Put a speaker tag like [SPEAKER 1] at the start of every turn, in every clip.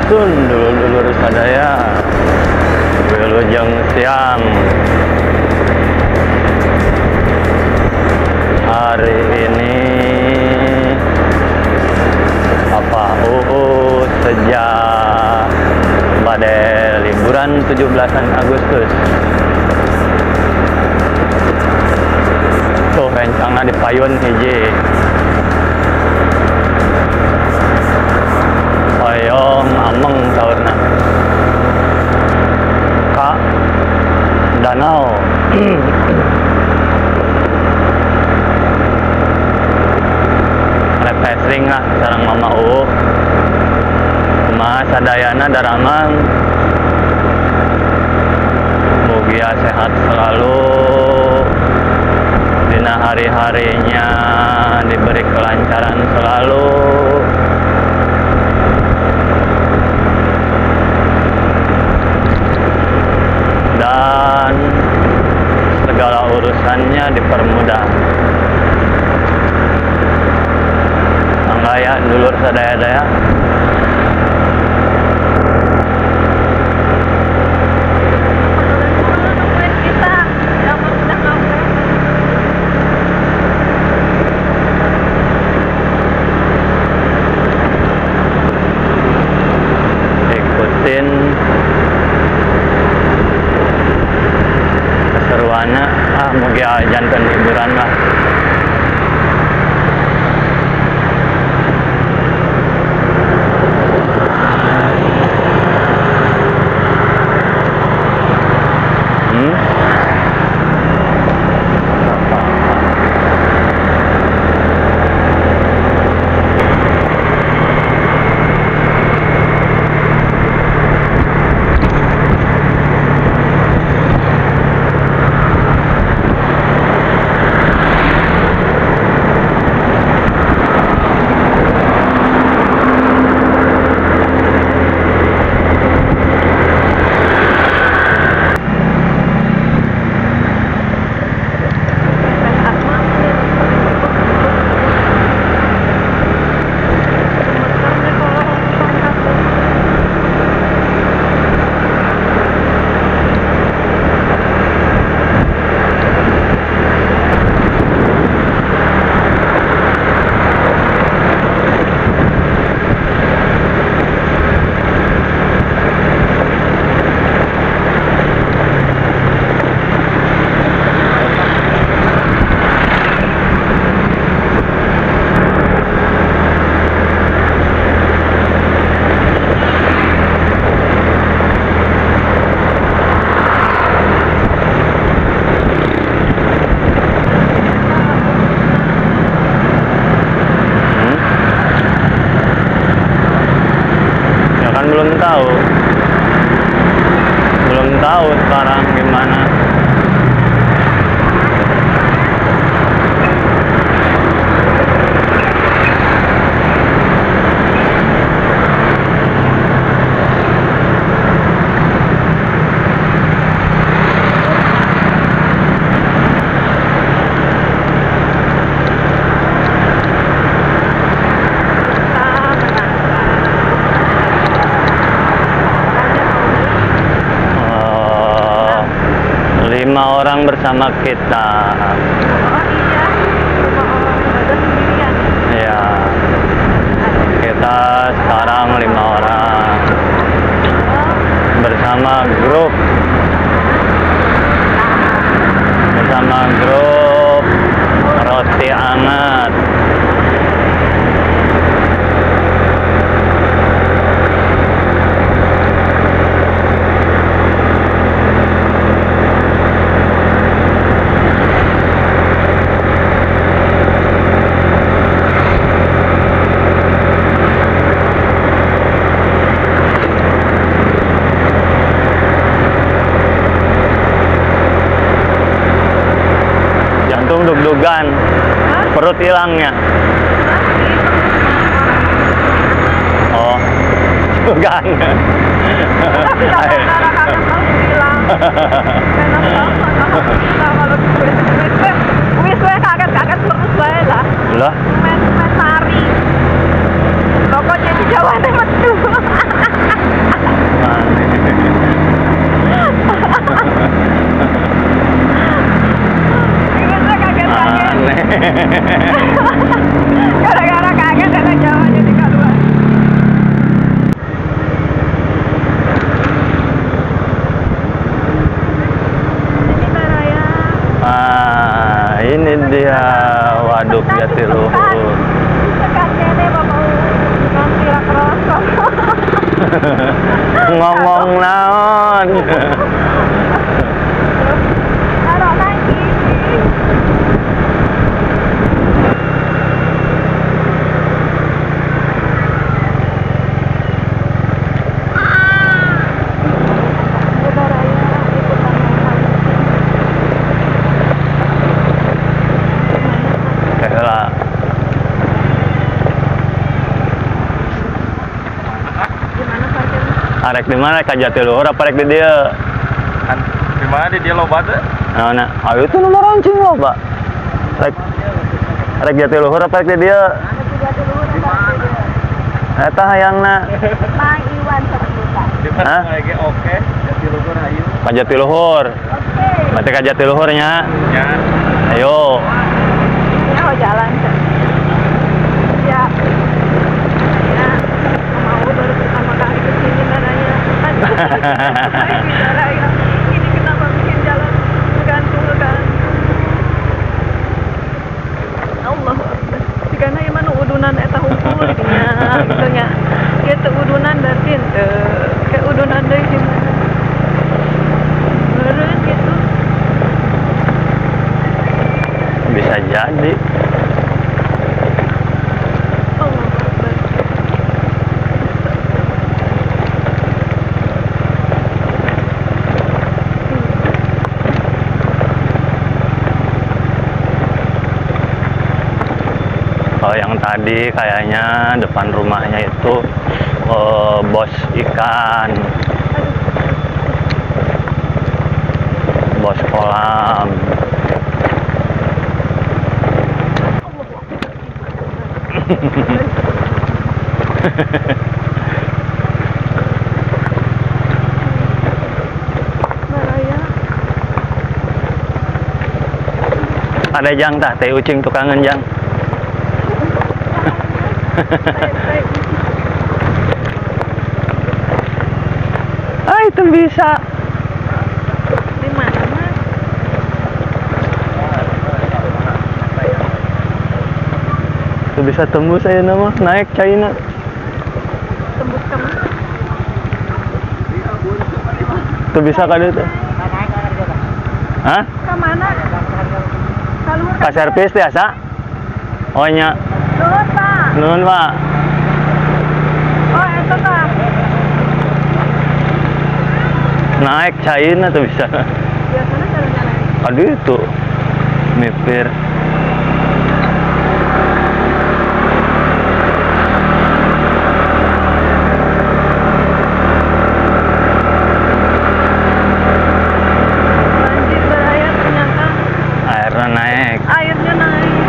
[SPEAKER 1] Sun dulur-dulur sadaya wilujeng siang. Hari ini Papa sejak pada liburan 17-an Agustus tuh rencana di payun hiji hoyong ameng saurna ka danau refreshing lah sareng Mama kumaha sadayana daramang mugia sehat selalu dina hari-harinya, diberi kelancaran selalu, dan segala urusannya dipermudah. Mangga ya dulur sadaya-daya. Keseruannya mugi jantan hiburan lah. Belum tahu sekarang gimana. Lima orang bersama kita.
[SPEAKER 2] Oh iya, sama orang ada sendirian.
[SPEAKER 1] Ya, kita sekarang 5 orang bersama grup roti anget. Dug-dugan, perut hilangnya. Oh, dugan.
[SPEAKER 2] Kaget terus saya lah.
[SPEAKER 1] Lah?
[SPEAKER 2] Main tari. Pokoknya di Jawa metu. Gara-gara kaget ada Jawa jadi keluar. Ini Baraya.
[SPEAKER 1] Ah, ini dia waduk Jatiluhur.
[SPEAKER 2] Sekat kene mau ngambil kerosok.
[SPEAKER 1] Ngomong naon.
[SPEAKER 2] Taruh lagi.
[SPEAKER 1] Kela.
[SPEAKER 2] Gimana parkirnya?
[SPEAKER 1] Arek di mana ka Jatiluhur apa arek di dieu?
[SPEAKER 3] Kan di mana dia loba teh?
[SPEAKER 1] Nah, ayo itu nomor rancing loba. Arek Jatiluhur apa arek di dieu? Eta hayangna
[SPEAKER 2] Mang Iwan Saputra.
[SPEAKER 3] Di
[SPEAKER 1] Hah?
[SPEAKER 3] mana lagi oke, jadi luhur ayo.
[SPEAKER 1] ka Jatiluhur.
[SPEAKER 2] Oke.
[SPEAKER 1] Berarti ka Jatiluhurnya.
[SPEAKER 3] Ya.
[SPEAKER 1] Ayo.
[SPEAKER 2] Ini mau jalan kan? Ya. Ya. Mau baru pertama kali kesini Baraya. Baraya. Ini kenapa bikin jalan gantung-gantung? Allah. Karena ieu mah nu udunan eta hukum nya gitu nya. Kitu udunan berarti ke udunan deui di mana? Meureun gitu.
[SPEAKER 1] Bisa jadi.
[SPEAKER 2] Allah Akbar.
[SPEAKER 1] Kalau yang tadi kayaknya depan rumahnya itu bos ikan, bos kolam.
[SPEAKER 2] Baraya.
[SPEAKER 1] Ada jang tah teh ucing tukangan jang.
[SPEAKER 2] Baik.
[SPEAKER 1] Ah itu bisa.
[SPEAKER 2] Di mana Mas?
[SPEAKER 1] Itu bisa tembus saya nama naik China.
[SPEAKER 2] Tembus ke mana?
[SPEAKER 1] Itu bisa kan itu? Hah?
[SPEAKER 2] Ke mana? Kalur
[SPEAKER 1] Ka servis biasa? Oh nya.
[SPEAKER 2] Nuhun, Pak.
[SPEAKER 1] Nuhun Pak.
[SPEAKER 2] Oh, itu Pak.
[SPEAKER 1] Naik China tuh bisa.
[SPEAKER 2] Biasanya jalan-jalan.
[SPEAKER 1] Aduh itu mipir.
[SPEAKER 2] Banjir Baraya ternyata
[SPEAKER 1] Airnya naik.
[SPEAKER 2] airnya naik.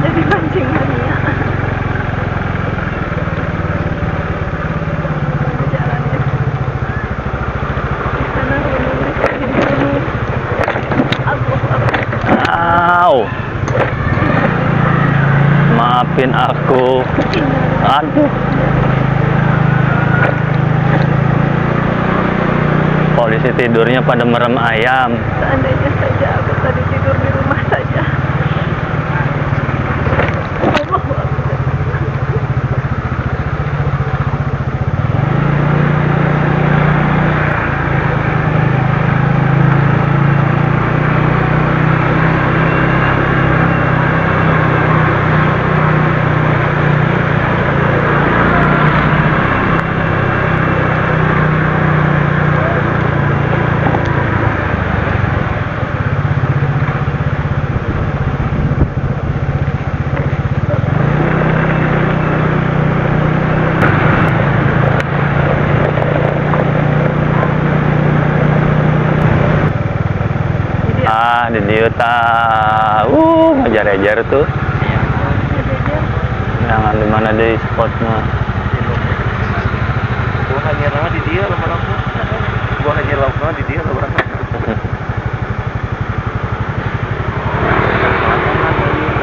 [SPEAKER 2] Jadi pancing mania. Jalannya. Di sana gunung, di gunung. Allah Akbar.
[SPEAKER 1] Au. Maafin aku. Aduh. Polisi tidurnya pada merem ayam.
[SPEAKER 2] Seandainya saja aku tadi tidur di rumah saja. Allah Akbar.
[SPEAKER 1] Di dieu tah ngajar-ajar tuh. Jangan di mana deh spotnya.
[SPEAKER 3] Gua hanya nama di dia lah orang tuh. Gua hanya lakukan di dia lah orang.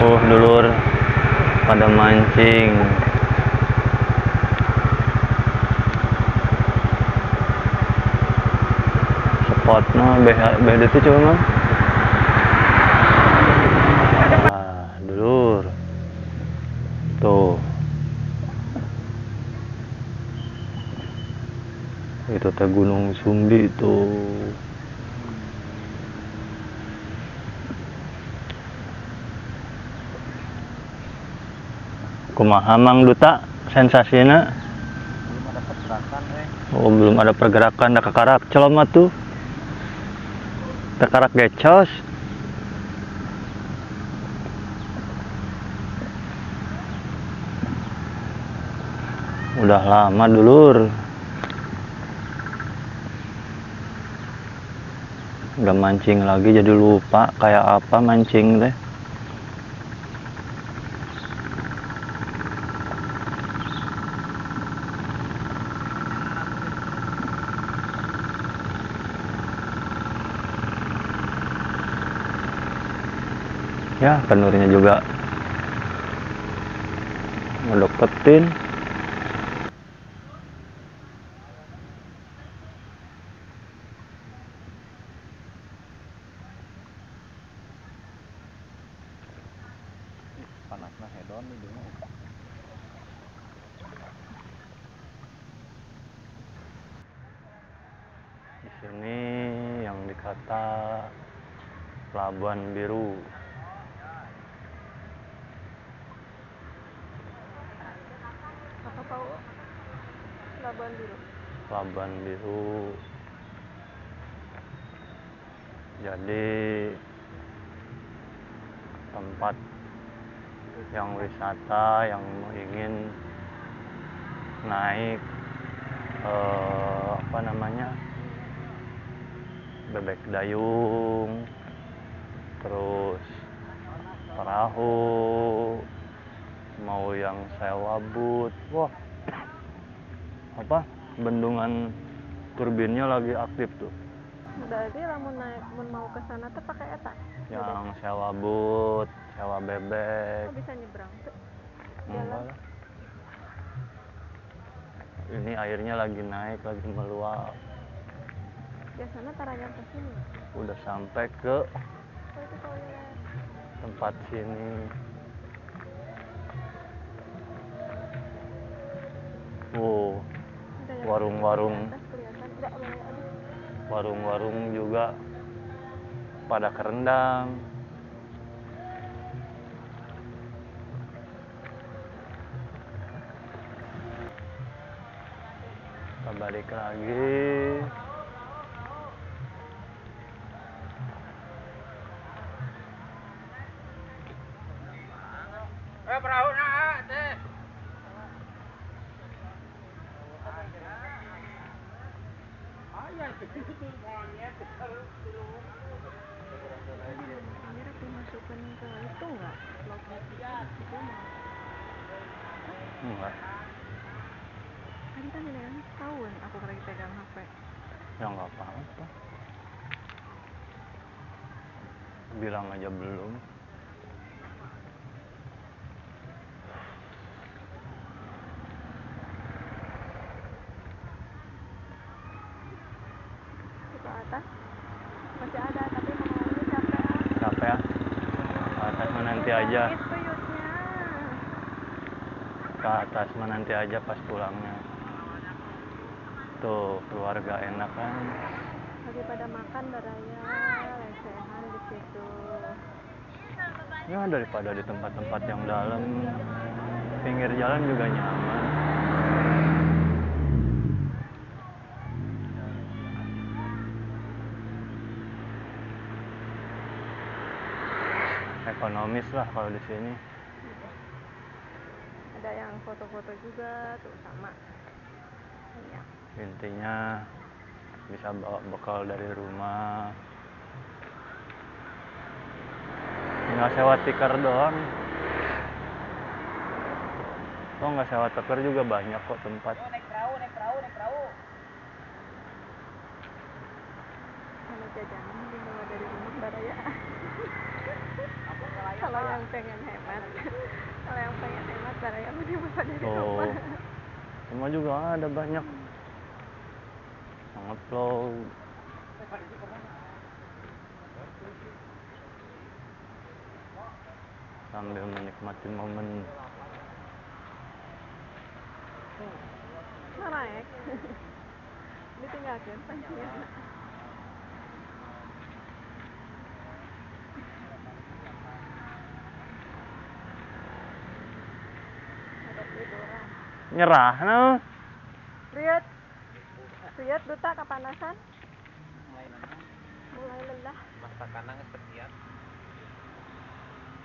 [SPEAKER 1] Oh, dulur pada mancing. Spotnya beda tuh cuma. Wah, dulur. Tuh. Itu teh Gunung Sumbi tuh. Kumaha Mang Duta sensasinya?
[SPEAKER 3] Belum ada pergerakan,
[SPEAKER 1] Oh, belum ada pergerakan, ada kekarak celom tuh. Kekarak gecos. Udah lama dulur. Udah mancing lagi jadi lupa kayak apa mancing teh. Ya, penurnya juga ngedeketin.
[SPEAKER 3] panasnya hedon di dia.
[SPEAKER 1] Di sini yang dikata Pelabuhan Biru.
[SPEAKER 2] Apa tahu? Labuan Biru.
[SPEAKER 1] Pelabuhan Biru. Jadi tempat yang wisata yang ingin naik apa namanya, bebek dayung, terus perahu, mau yang sewa boot. Wah, apa, bendungan turbinnya lagi aktif tuh.
[SPEAKER 2] Berarti lamun naik mun mau ke sana tuh pakai eta.
[SPEAKER 1] Yang sewa boot, sewa bebek.
[SPEAKER 2] Oh, bisa nyebrang tuh.
[SPEAKER 1] Enggak lah. Ini airnya lagi naik, lagi meluap.
[SPEAKER 2] Biasanya taranya ke sini.
[SPEAKER 1] Udah sampai ke
[SPEAKER 2] Oh, itu toilet.
[SPEAKER 1] tempat sini. Wow,
[SPEAKER 2] Ada yang
[SPEAKER 1] warung-warung,
[SPEAKER 2] di atas kelihatan. Enggak boleh aduh.
[SPEAKER 1] warung-warung juga pada kerendang. Kita balik lagi.
[SPEAKER 3] Perahu nak teh.
[SPEAKER 2] Ini dimasukin ke itu enggak? Logbook itu mau.
[SPEAKER 1] Enggak,
[SPEAKER 2] Tadi kan yang setahun aku lagi pegang HP.
[SPEAKER 1] ya nggak apa-apa. Bilang aja belum.
[SPEAKER 2] Ke atas masih ada tapi mau capek ah.
[SPEAKER 1] Capek ya? Ke atas mah nanti aja.
[SPEAKER 2] Itu yutnya.
[SPEAKER 1] Ke atas mah nanti aja pas pulangnya. Tuh, keluarga enak kan.
[SPEAKER 2] Lagi pada makan baraya, lesehan di situ.
[SPEAKER 1] Ya, daripada di tempat-tempat yang dalam, pinggir jalan juga nyaman. Ekonomis lah kalau di sini.
[SPEAKER 2] Ada yang foto-foto juga tuh sama. Iya.
[SPEAKER 1] Intinya bisa bawa bekal dari rumah. Tinggal sewa tikar doang. Oh nggak sewa teker juga banyak kok tempat.
[SPEAKER 3] Naik perahu.
[SPEAKER 2] Kalau jajanan dibawa dari rumah Baraya. Kalau yang pengen hemat, Baraya mau dibawa dari
[SPEAKER 1] Oh,
[SPEAKER 2] rumah.
[SPEAKER 1] rumah juga ada banyak. Ngevlog. Sambil menikmati momen.
[SPEAKER 2] Naik. Ditinggalkan pancinya. Ada tiduran.
[SPEAKER 1] Nyerah, nah.
[SPEAKER 2] Riat duta kepanasan. Mulai lelah.
[SPEAKER 3] Masa kanang sepertian.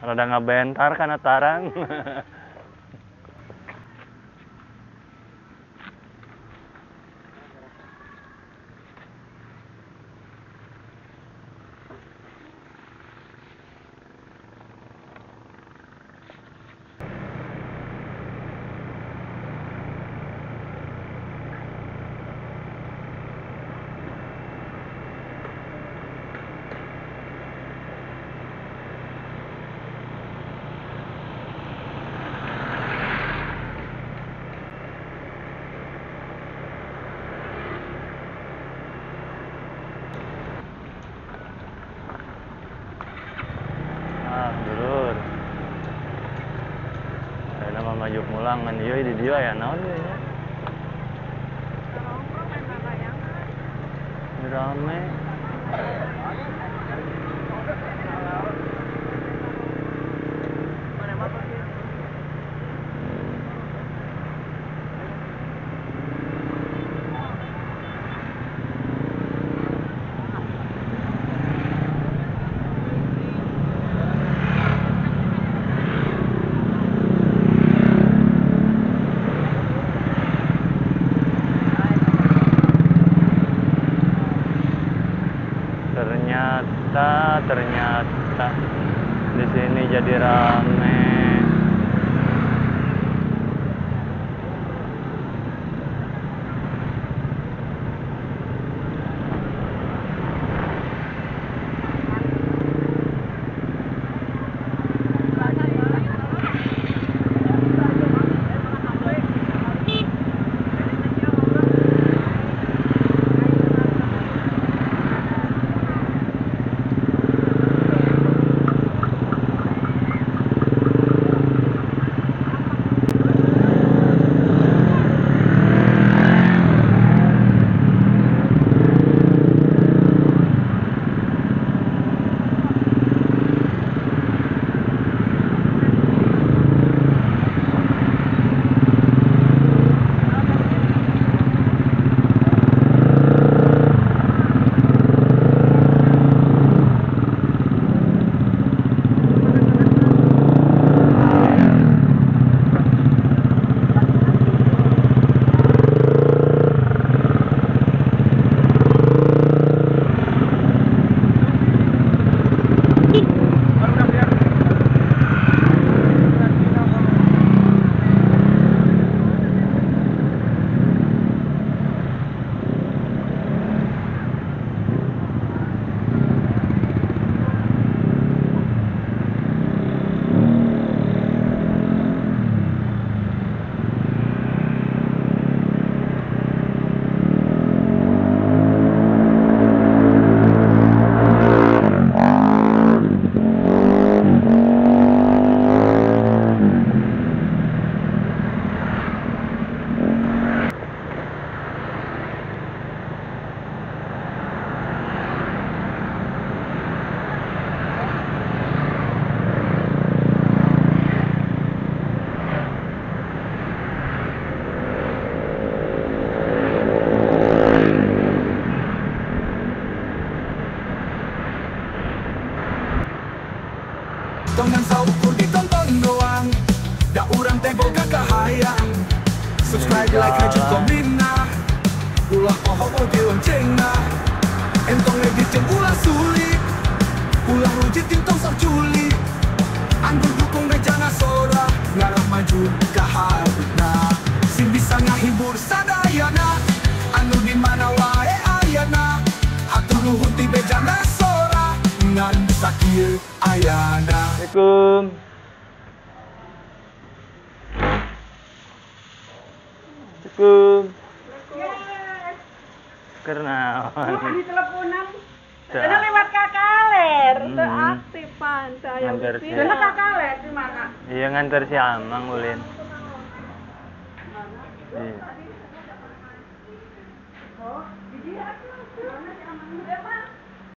[SPEAKER 1] Rada ngabentar karena tarang. Dulur. Saya nama maju pulang kan dia di dia ya naon dia nya.
[SPEAKER 2] Nongkrong main layangan.
[SPEAKER 1] Rame. Ternyata di sini jadi rame.
[SPEAKER 4] Tongan saukur ditonton doang. Da urang teh boga kahayang. Subscribe, like, rajut, komen nah. Ulah poho oge loncengna. Entong edit jeung ulah sulit. Ulah rujit jeung tong sok culi. Anggur dukung rencana soda. Ngarep maju ka hareup. Kieu ayana.
[SPEAKER 1] Assalamualaikum. Assalamualaikum. Karena
[SPEAKER 2] di teleponan.
[SPEAKER 1] Dah.
[SPEAKER 2] Ada lewat kakaler,
[SPEAKER 1] Hmm.
[SPEAKER 2] udah aktif pan saya.
[SPEAKER 1] Nganter sih.
[SPEAKER 2] Karena kakaler di mana?
[SPEAKER 1] iya nganter si Amang ulin. Iya.